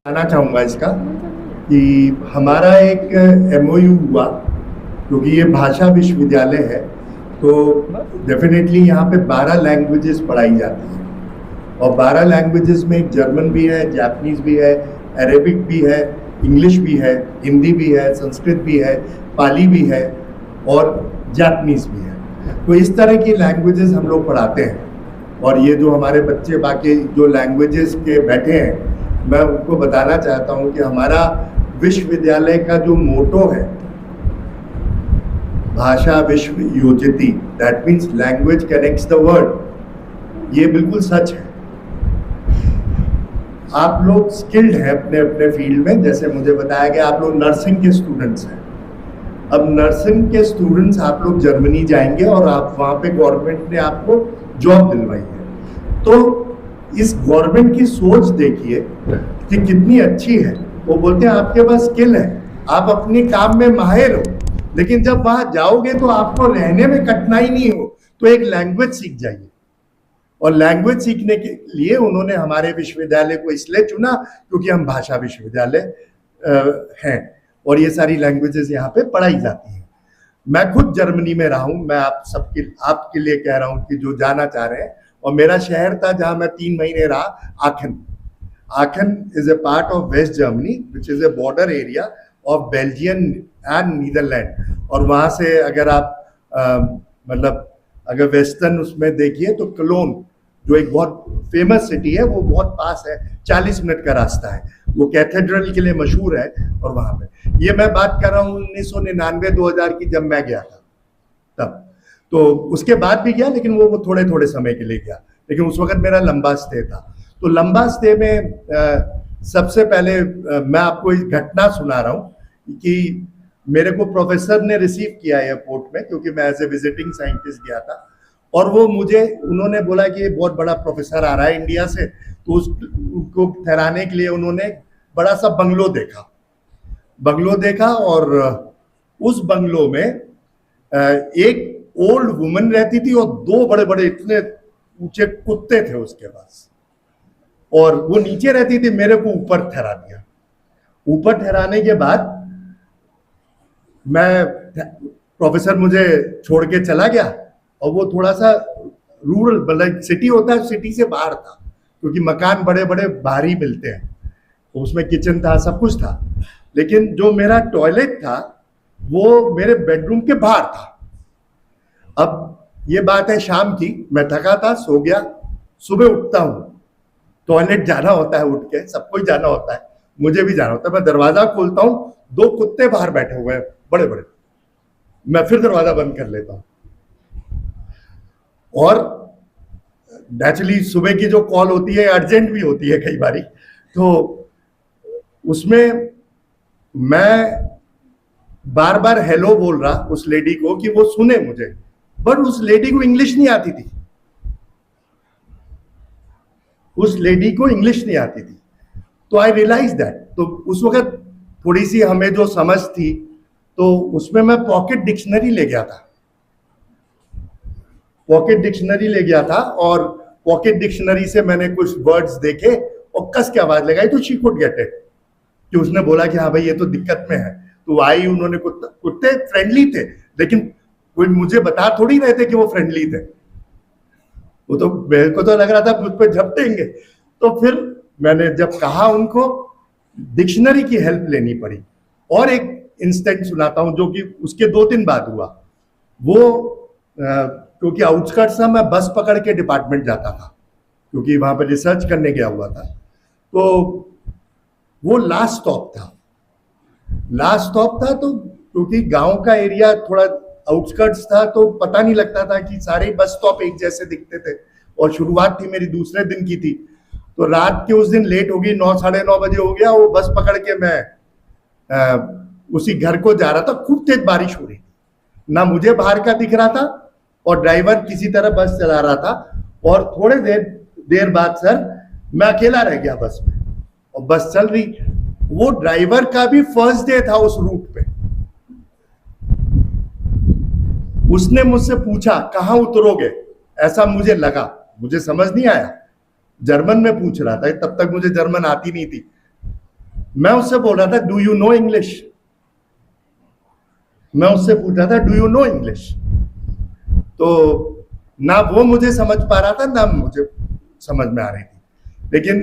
बताना चाहूँगा इसका कि हमारा एक एमओयू हुआ, क्योंकि ये भाषा विश्वविद्यालय है तो डेफिनेटली यहाँ पे 12 लैंग्वेजेस पढ़ाई जाती हैं। और 12 लैंग्वेजेस में जर्मन भी है, जापानीज भी है, अरेबिक भी है, इंग्लिश भी है, हिंदी भी है, संस्कृत भी है, पाली भी है और जापानीज भी है। तो इस तरह की लैंग्वेजेस हम लोग पढ़ाते हैं। और ये जो हमारे बच्चे बाकी जो लैंग्वेजेस के बैठे हैं, मैं उनको बताना चाहता हूँ कि हमारा विश्वविद्यालय का जो मोटो है, भाषा विश्व योजती, that means language connects the world, ये बिल्कुल सच है। आप लोग स्किल्ड हैं अपने अपने फील्ड में, जैसे मुझे बताया गया आप लोग नर्सिंग के स्टूडेंट्स हैं। अब नर्सिंग के स्टूडेंट्स आप लोग जर्मनी जाएंगे और आप वहाँ पे गवर्नमेंट ने आपको जॉब दिलवाई है, तो इस गवर्नमेंट की सोच देखिए कि कितनी अच्छी है। वो बोलते हैं आपके पास स्किल है, आप अपने काम में माहिर हो, लेकिन जब वहां जाओगे तो आपको रहने में कठिनाई नहीं हो, तो एक लैंग्वेज सीख जाइए। और लैंग्वेज सीखने के लिए उन्होंने हमारे विश्वविद्यालय को इसलिए चुना क्योंकि हम भाषा विश्वविद्यालय हैं और ये सारी लैंग्वेजेस यहाँ पे पढ़ाई जाती हैं। मैं खुद जर्मनी में रहा हूँ, मैं आपके लिए कह रहा हूँ कि जो जाना चाह रहे हैं। और मेरा शहर था जहाँ मैं 3 महीने रहा, Aachen. Aachen is a part of West Germany which is a border area of Belgium and Netherland. और वहाँ से अगर आप मतलब अगर वेस्टर्न उसमें देखिए तो कलोन जो एक बहुत फेमस सिटी है वो बहुत पास है, 40 मिनट का रास्ता है। वो कैथेड्रल के लिए मशहूर है। और वहाँ पे ये मैं बात कर रहा हूँ 1999-2000 की, जब मैं गया था तब। तो उसके बाद भी गया, लेकिन वो थोड़े थोड़े समय के लिए गया, लेकिन उस वक्त मेरा लंबा स्टे था। तो लंबा स्टे में सबसे पहले मैं आपको इस घटना सुना रहा हूँ कि मेरे को प्रोफेसर ने रिसीव किया एयरपोर्ट में, क्योंकि मैं एज ए विजिटिंग साइंटिस्ट गया था। और वो उन्होंने बोला कि ये बहुत बड़ा प्रोफेसर आ रहा है इंडिया से, तो उसको ठहराने के लिए उन्होंने बड़ा सा बंगलो देखा। और उस बंगलो में एक ओल्ड वुमन रहती थी और 2 बड़े बड़े इतने ऊंचे कुत्ते थे उसके पास। और वो नीचे रहती थी, मेरे को ऊपर ठहरा दिया। ऊपर ठहराने के बाद प्रोफेसर मुझे छोड़ के चला गया। और वो थोड़ा सा रूरल, मतलब सिटी होता है, सिटी से बाहर था, क्योंकि मकान बड़े बड़े बाहर ही मिलते हैं। तो उसमें किचन था, सब कुछ था, लेकिन जो मेरा टॉयलेट था वो मेरे बेडरूम के बाहर था। अब ये बात है शाम की, मैं थका था, सो गया। सुबह उठता हूँ, टॉयलेट जाना होता है, उठ के सबको ही जाना होता है, मुझे भी जाना होता है। मैं दरवाजा खोलता हूँ, 2 कुत्ते बाहर बैठे हुए हैं बड़े बड़े। मैं फिर दरवाजा बंद कर लेता हूँ। और नेचुरली सुबह की जो कॉल होती है अर्जेंट भी होती है कई बारी, तो उसमें मैं बार बार हेलो बोल रहा उस लेडी को कि वो सुने मुझे, बट उस लेडी को इंग्लिश नहीं आती थी। तो आई रियलाइज दैट। तो उस वक्त थोड़ी सी हमें जो समझ थी, तो उसमें मैं पॉकेट डिक्शनरी ले गया था। और पॉकेट डिक्शनरी से मैंने कुछ वर्ड्स देखे और कस के आवाज लगाई, तो शी कुड गेट इट, कि उसने बोला कि हाँ भाई ये तो दिक्कत में है। तो आई, उन्होंने कुत्ते फ्रेंडली थे, लेकिन कोई मुझे बता थोड़ी रहे थे कि वो फ्रेंडली थे। वो तो मेरे को तो लग रहा था मुझ पर झपटेंगे। तो फिर मैंने जब कहा उनको, डिक्शनरी की हेल्प लेनी पड़ी। और एक इंस्टेंट सुनाता हूं जो कि उसके 2 दिन बाद हुआ। वो क्योंकि आउटस्कर्ट्स था, मैं बस पकड़ के डिपार्टमेंट जाता था, क्योंकि वहां पर रिसर्च करने गया हुआ था। तो वो लास्ट स्टॉप था। तो क्योंकि गांव का एरिया थोड़ा आउटस्कर्ट्स था, तो पता नहीं लगता था कि सारे बस स्टॉप एक जैसे दिखते थे। और शुरुआत थी मेरी दूसरे दिन की थी, तो रात के उस दिन लेट हो गई, 9 साढ़े 9 बजे हो गया। वो बस पकड़ के मैं उसी घर को जा रहा था। खूब तेज बारिश हो रही थी, ना मुझे बाहर का दिख रहा था और ड्राइवर किसी तरह बस चला रहा था। और थोड़े देर बाद सर मैं अकेला रह गया बस में, और बस चल रही। वो ड्राइवर का भी फर्स्ट डे था उस रूट पे। उसने मुझसे पूछा कहाँ उतरोगे, ऐसा मुझे लगा, मुझे समझ नहीं आया। जर्मन में पूछ रहा था, तब तक मुझे जर्मन आती नहीं थी। मैं उससे बोल रहा था डू यू नो इंग्लिश, मैं उससे पूछ रहा था डू यू नो इंग्लिश, तो ना वो मुझे समझ पा रहा था ना मुझे समझ में आ रही थी, लेकिन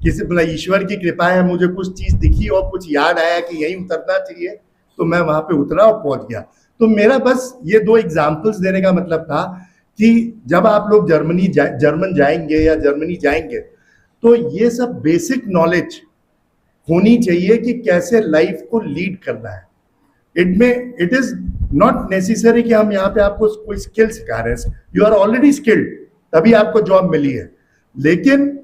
किसी मतलब ईश्वर की कृपा है, मुझे कुछ चीज दिखी और कुछ याद आया कि यहीं उतरना चाहिए, तो मैं वहां पे उतरा और पहुंच गया। तो मेरा बस ये दो एग्जाम्पल्स देने का मतलब था कि जब आप लोग जर्मन जाएंगे या जर्मनी जाएंगे तो ये सब बेसिक नॉलेज होनी चाहिए कि कैसे लाइफ को लीड करना है। इट इज नॉट नेसेसरी कि हम यहाँ पे आपको कोई स्किल सिखा रहे हैं, यू आर ऑलरेडी स्किल्ड, तभी आपको जॉब मिली है। लेकिन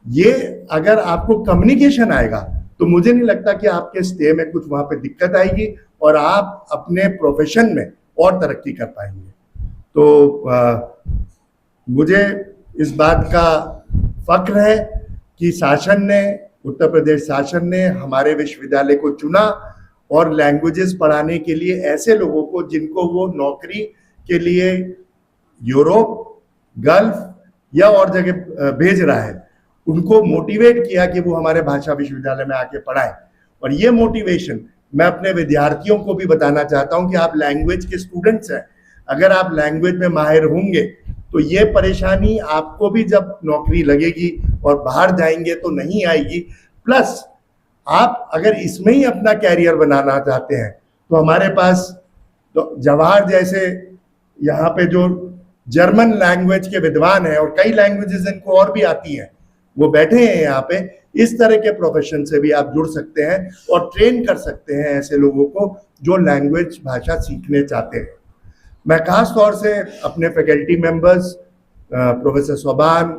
ये अगर आपको कम्युनिकेशन आएगा तो मुझे नहीं लगता कि आपके स्टे में कुछ वहां पे दिक्कत आएगी और आप अपने प्रोफेशन में और तरक्की कर पाएंगे। तो मुझे इस बात का फक्र है कि शासन ने, उत्तर प्रदेश शासन ने हमारे विश्वविद्यालय को चुना और लैंग्वेजेस पढ़ाने के लिए ऐसे लोगों को जिनको वो नौकरी के लिए यूरोप, गल्फ या और जगह भेज रहा है, उनको मोटिवेट किया कि वो हमारे भाषा विश्वविद्यालय में आके पढ़ाएं। और ये मोटिवेशन मैं अपने विद्यार्थियों को भी बताना चाहता हूं कि आप लैंग्वेज के स्टूडेंट्स हैं, अगर आप लैंग्वेज में माहिर होंगे तो ये परेशानी आपको भी जब नौकरी लगेगी और बाहर जाएंगे तो नहीं आएगी। प्लस आप अगर इसमें ही अपना कैरियर बनाना चाहते हैं तो हमारे पास तो जवाहर जैसे यहाँ पे जो जर्मन लैंग्वेज के विद्वान हैं और कई लैंग्वेजेस इनको और भी आती हैं, वो बैठे हैं यहाँ पे। इस तरह के प्रोफेशन से भी आप जुड़ सकते हैं और ट्रेन कर सकते हैं ऐसे लोगों को जो लैंग्वेज भाषा सीखने चाहते हैं। मैं खास तौर से अपने फैकल्टी मेंबर्स प्रोफेसर सोबान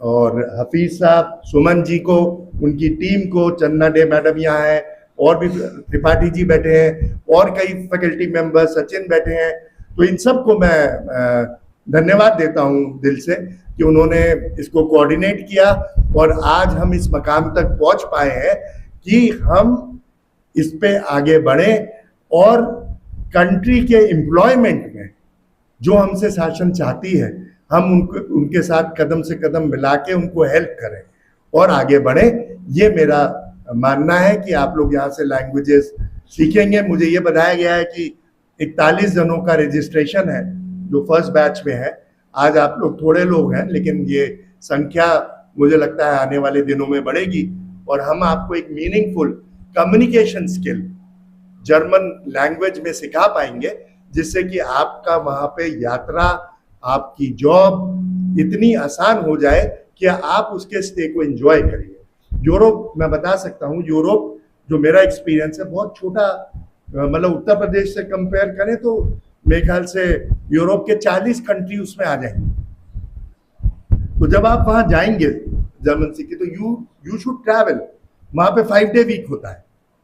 और हफीज साहब, सुमन जी को, उनकी टीम को, चन्ना डे मैडम यहाँ है और भी त्रिपाठी जी बैठे हैं और कई फैकल्टी मेंबर्स, सचिन बैठे हैं, तो इन सब को मैं धन्यवाद देता हूँ दिल से कि उन्होंने इसको कोऑर्डिनेट किया और आज हम इस मकाम तक पहुँच पाए हैं कि हम इस पे आगे बढ़े और कंट्री के एम्प्लॉयमेंट में जो हमसे शासन चाहती है हम उनके साथ कदम से कदम मिला के उनको हेल्प करें और आगे बढ़े। ये मेरा मानना है कि आप लोग यहाँ से लैंग्वेजेस सीखेंगे। मुझे ये बताया गया है कि 41 जनों का रजिस्ट्रेशन है जो फर्स्ट बैच में है। आज आप लोग थोड़े लोग हैं, लेकिन ये संख्या मुझे लगता है आने वाले दिनों में बढ़ेगी और हम आपको एक meaningful communication skill German language में सिखा पाएंगे, जिससे कि आपका वहाँ पे यात्रा, आपकी जॉब इतनी आसान हो जाए कि आप उसके स्टे को एंजॉय करिए। यूरोप मैं बता सकता हूँ, यूरोप जो मेरा एक्सपीरियंस है बहुत छोटा, मतलब उत्तर प्रदेश से कंपेयर करें तो मेरे ख्याल से यूरोप के 40 कंट्री उसमें आ जाएंगे। तो जब आप वहां जाएंगे जर्मन सीखे तो यू शुड ट्रैवल। वहां पे 5 डे वीक होता है,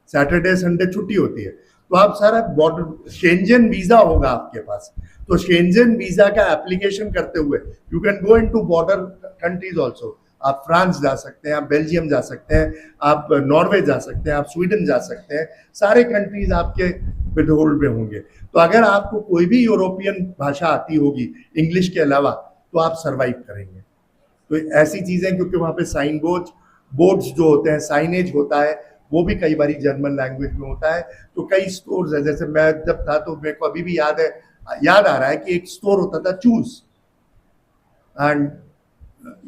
सैटरडे संडे छुट्टी होती है, तो आप सारा बॉर्डर शेंजन वीजा होगा आपके पास, तो शेंजन वीजा का एप्लीकेशन करते हुए you can go into border countries also. आप फ्रांस जा सकते हैं, आप बेल्जियम जा सकते हैं, आप नॉर्वे जा सकते हैं, आप स्वीडन जा सकते हैं, सारे कंट्रीज आपके विदहोल्ड में होंगे। तो अगर आपको कोई भी यूरोपियन भाषा आती होगी इंग्लिश के अलावा तो आप सर्वाइव करेंगे। तो ऐसी चीजें, क्योंकि वहाँ पे साइन बोर्ड्स जो होते हैं, साइनेज होता है, वो भी कई बार जर्मन लैंग्वेज में होता है। तो कई स्टोर्स है, जैसे मैं जब था तो मेरे को अभी भी याद आ रहा है कि एक स्टोर होता था चूज, and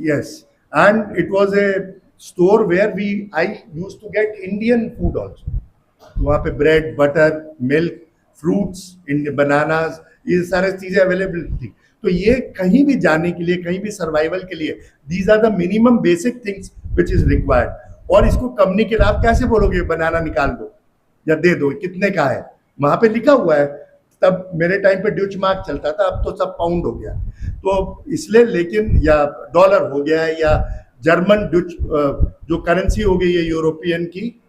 yes, and it was a store where I used to get Indian food also. वहाँ पे bread, butter, milk, fruits, bananas, ये सारे चीजें अवेलेबल थी। तो ये कहीं भी जाने के लिए, कहीं भी सर्वाइवल के लिए, these are the minimum basic things which is required. और इसको कम्युनिकेट आप कैसे बोलोगे बनाना निकाल दो या दे दो, कितने का है, वहां पे लिखा हुआ है। तब मेरे टाइम पे ड्यूच मार्क चलता था, अब तो सब पाउंड हो गया, तो इसलिए, लेकिन या डॉलर हो गया है, या जर्मन ड्यूच जो करेंसी हो गई है यूरोपियन की,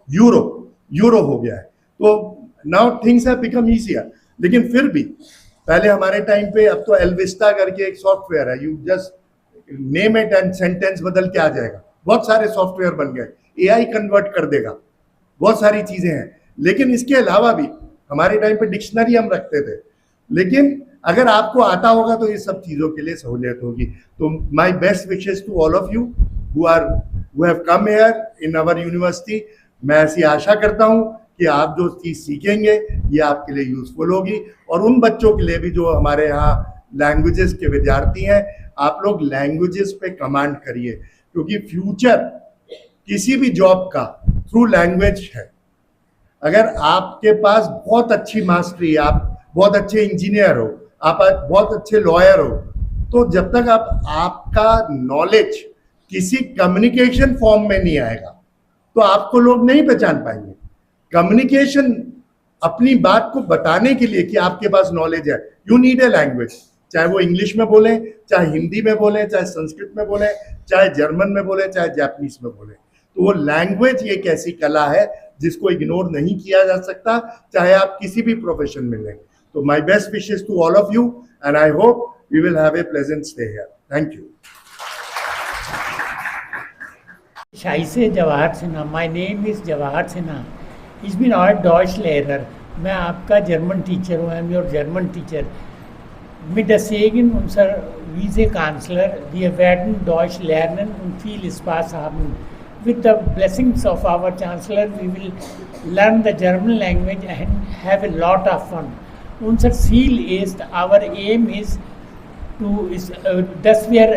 यूरो हो गया है। तो now things have become easier. लेकिन फिर भी पहले हमारे टाइम पे, अब तो एल्विस्टा करके एक सॉफ्टवेयर है, you just name it and sentence बदल के आ जाएगा। बहुत सारे सॉफ्टवेयर बन गए, एआई कन्वर्ट कर देगा, बहुत सारी चीजें हैं। लेकिन इसके अलावा भी हमारे टाइम पे डिक्शनरी हम रखते थे, लेकिन अगर आपको आता होगा तो ये सब चीजों के लिए सहूलियत होगी। तो my best wishes to all of you who have come here in our university. मैं ऐसी आशा करता हूँ कि आप जो चीज़ सीखेंगे ये आपके लिए यूजफुल होगी, और उन बच्चों के लिए भी जो हमारे यहाँ लैंग्वेजेस के विद्यार्थी हैं, आप लोग लैंग्वेजेस पे कमांड करिए, क्योंकि फ्यूचर किसी भी जॉब का थ्रू लैंग्वेज है। अगर आपके पास बहुत अच्छी मास्टरी है, आप बहुत अच्छे इंजीनियर हो, आप बहुत अच्छे लॉयर हो, तो जब तक आपका नॉलेज किसी कम्युनिकेशन फॉर्म में नहीं आएगा तो आपको लोग नहीं पहचान पाएंगे। कम्युनिकेशन अपनी बात को बताने के लिए कि आपके पास नॉलेज है, यू नीड ए लैंग्वेज, चाहे वो इंग्लिश में बोले, चाहे हिंदी में बोले, चाहे संस्कृत में बोले, चाहे जर्मन में बोले, चाहे जापानीज में बोले। तो वो लैंग्वेज एक ऐसी कला है जिसको इग्नोर नहीं किया जा सकता, चाहे आप किसी भी प्रोफेशन में लें। तो my best wishes to all of you and I hope we will have a pleasant stay here. Thank you. Scheisse Jawahar Sinha. My name is Jawahar Sinha. Ich bin euer Deutschlehrer. मैं आपका German teacher हूँ. I am your German teacher. Mit der Segen unserer Vize-Kanzler, wir werden Deutsch lernen und viel Spaß haben. With the blessings of our Chancellor, we will learn the German language and have a lot of fun. Unser Ziel ist, our aim is dass wir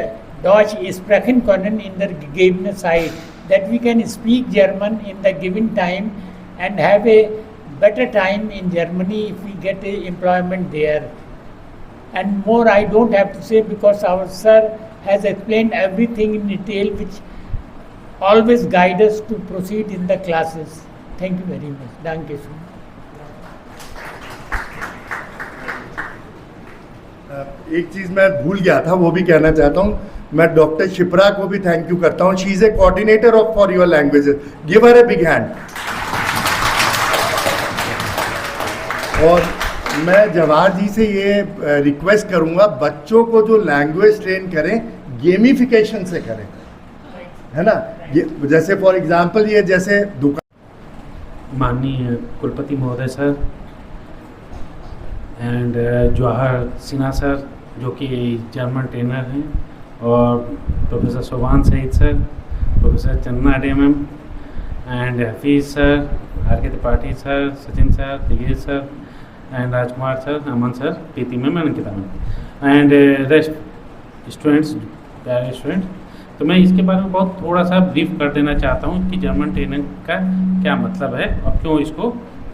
Deutsch sprechen können in der gegebenen Zeit, that we can speak German in the given time and have a better time in Germany if we get a employment there. And more I don't have to say because our sir has explained everything in detail, which always guide us to proceed in the classes. Thank you very much. Danke schön. एक चीज मैं भूल गया था, वो भी कहना चाहता हूँ। मैं डॉक्टर शिप्रा को भी थैंक यू करता हूँ। She is a coordinator of for your languages. Give her a big hand. और मैं जवाहर जी से ये रिक्वेस्ट करूंगा, बच्चों को जो लैंग्वेज ट्रेन करें गेमिफिकेशन से करें, है ना। ये जैसे फॉर एग्जांपल ये जैसे दुकान, माननीय कुलपति महोदय sir and Jawahar Sinha sir जो कि जर्मन ट्रेनर हैं, और professor Shobhan Saeed sir, professor Channa डेमएम and Hafeez sir, R K Tripathi sir, Sachin sir, Tigesh sir and Rajkumar sir, Aman sir, Preeti ma'am and Ankita ma'am and rest students, प्यारे स्टूडेंट। तो मैं इसके बारे में बहुत थोड़ा सा ब्रीफ कर देना चाहता हूँ कि जर्मन ट्रेनिंग का क्या मतलब है और क्यों इसको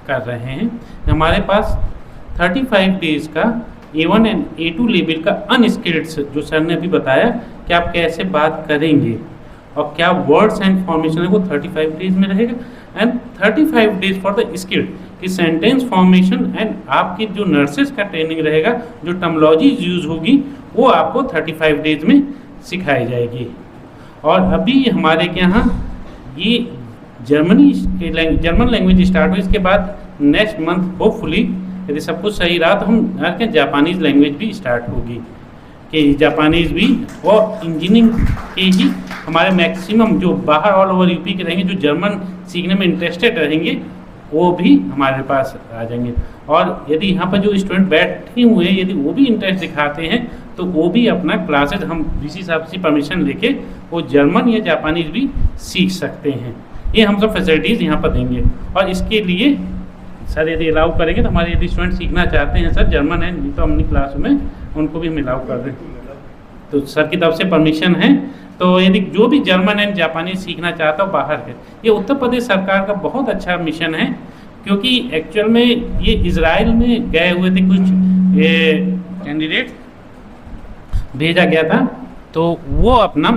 कर रहे हैं। हमारे पास 35 डेज़ का A1 एंड A2 लेवल का अनस्किल्ड, जो सर ने अभी बताया कि आप कैसे बात करेंगे और क्या वर्ड्स एंड फॉर्मेशन है, वो 35 डेज में रहेगा। And 35 days for the skilled कि सेंटेंस फॉर्मेशन एंड आपकी जो नर्सेस का ट्रेनिंग रहेगा, जो टर्मिनोलॉजीज यूज़ होगी वो आपको 35 डेज में सिखाई जाएगी। और अभी हमारे यहाँ ये जर्मन लैंग्वेज स्टार्ट हुई, इसके बाद नेक्स्ट मंथ होपफुली यदि सब कुछ सही रहा तो हम जापानीज़ लैंग्वेज भी स्टार्ट होगी, कि जापानीज़ भी और इंजीनियरिंग के ही हमारे मैक्सिमम जो बाहर ऑल ओवर यूपी के रहेंगे, जो जर्मन सीखने में इंटरेस्टेड रहेंगे, वो भी हमारे पास आ जाएंगे। और यदि यहाँ पर जो स्टूडेंट बैठे हुए हैं यदि वो भी इंटरेस्ट दिखाते हैं तो वो भी अपना क्लासेज हम वीसी साहब से परमिशन लेके वो जर्मन या जापानीज़ भी सीख सकते हैं। ये हम सब फैसिलिटीज़ यहाँ पर देंगे। और इसके लिए सर यदि अलाउ करेंगे तो हमारे यदि स्टूडेंट सीखना चाहते हैं सर जर्मन है, नहीं तो अपनी क्लास में उनको भी हम अलाउ कर दें, तो सर की तरफ से परमिशन है। तो यदि जो भी जर्मन एंड जापानी सीखना चाहता हो बाहर के, ये उत्तर प्रदेश सरकार का बहुत अच्छा मिशन है, क्योंकि एक्चुअल में ये इजराइल में गए हुए थे कुछ कैंडिडेट भेजा गया था, तो वो अपना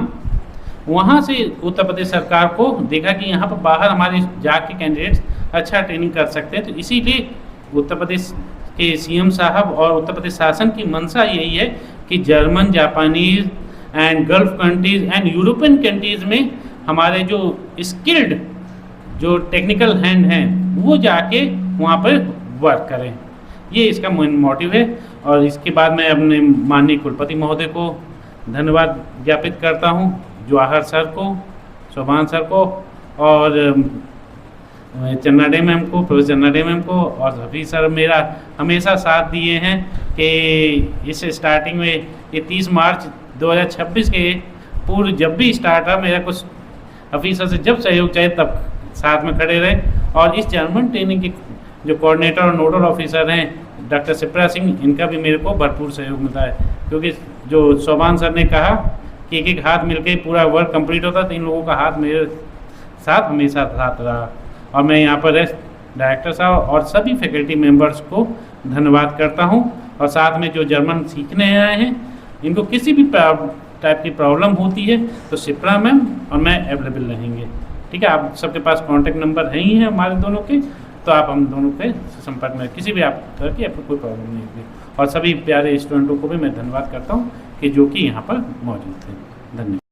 वहाँ से उत्तर प्रदेश सरकार को देखा कि यहाँ पर बाहर हमारे जाके कैंडिडेट्स अच्छा ट्रेनिंग कर सकते हैं, तो इसीलिए उत्तर प्रदेश के सीएम साहब और उत्तर प्रदेश शासन की मंशा यही है कि German, Japanese and gulf countries and European countries में हमारे जो स्किल्ड जो टेक्निकल हैंड हैं वो जाके वहाँ पर वर्क करें। ये इसका मेन मोटिव है। और इसके बाद मैं अपने माननीय कुलपति महोदय को धन्यवाद ज्ञापित करता हूँ, जवाहर सर को, शोभान सर को और चन्ना डे मैम को, प्रोफेसर चन्ना डे मैम को, और हफीज़ सर मेरा हमेशा साथ दिए हैं कि इस स्टार्टिंग में ये 30 मार्च 2026 के पूरी जब भी स्टार्ट रहा मेरा कुछ ऑफिसर से जब सहयोग चाहिए तब साथ में खड़े रहे। और इस जर्मन ट्रेनिंग के जो कोऑर्डिनेटर और नोडल ऑफिसर हैं डॉक्टर शिप्रा सिंह, इनका भी मेरे को भरपूर सहयोग मिलता है, क्योंकि जो शोभान सर ने कहा कि एक एक हाथ मिलके पूरा वर्क कंप्लीट होता, तो इन लोगों का हाथ मेरे साथ हमेशा साथ रहा। और मैं यहाँ पर डायरेक्टर साहब और सभी फैकल्टी मेंबर्स को धन्यवाद करता हूँ। और साथ में जो जर्मन सीखने आए हैं, इनको किसी भी टाइप की प्रॉब्लम होती है तो शिप्रा मैम और मैं अवेलेबल रहेंगे। ठीक है, आप सबके पास कॉन्टैक्ट नंबर है ही है हमारे दोनों के, तो आप हम दोनों के संपर्क में किसी भी आप तरह की आपको कोई प्रॉब्लम नहीं होगी। और सभी प्यारे स्टूडेंटों को भी मैं धन्यवाद करता हूँ कि जो कि यहाँ पर मौजूद थे। धन्यवाद।